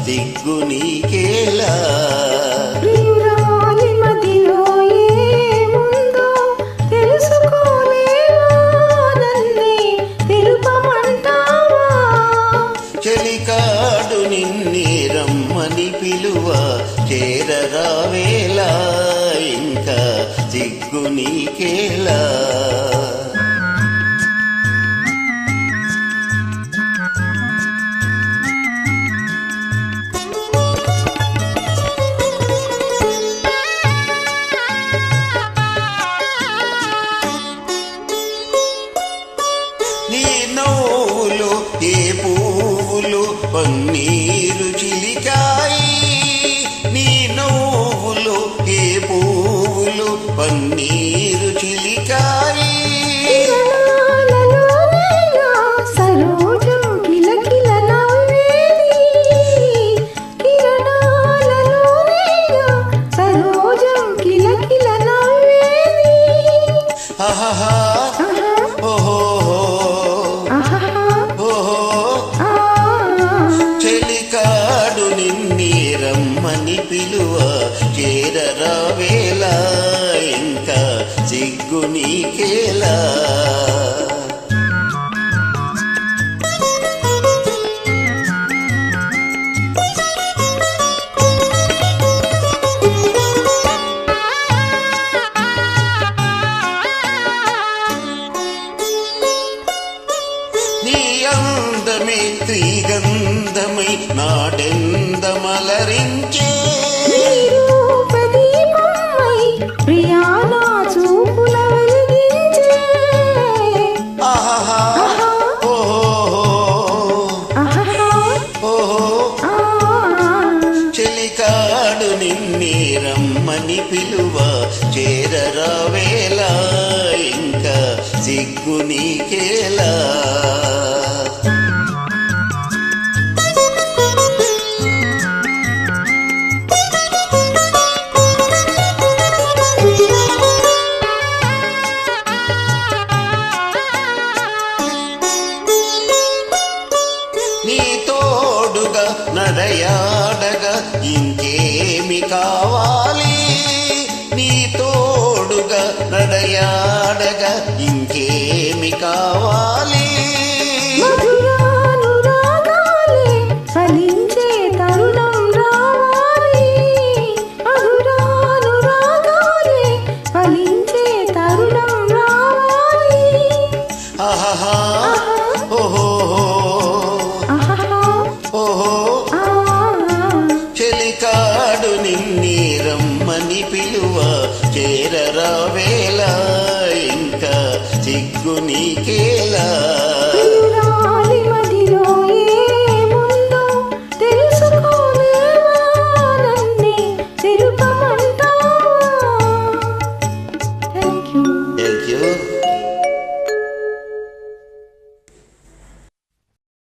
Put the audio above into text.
సిగ్గు నీకేలా చెలికాడు నిన్నే రమ్మని పిలువ చేరరావేలా ఇంకా సిగ్గు నీకేలా నీ నవ్వులు ఏ పువ్వులు పన్నీరు చిలికాయి నీ నవ్వులు ఏ పువ్వులు పన్నీరు చిలికాయి ఆహా చెలికాడు నిన్నే రమ్మని పిలువ చేరరావేలా ఇంకా సిగ్గు నీకేలా నీ అందమే శ్రీగంధమై నాడెందమలరించే ఆహా చెలికాడు నిన్నే రమ్మని పిలువ చేరరావేలా ఇంకా సిగ్గు నీకేలా నీ తోడుగా నడయాడగా ఇంకేమి కావాలి నీ తోడుగా నడయాడగా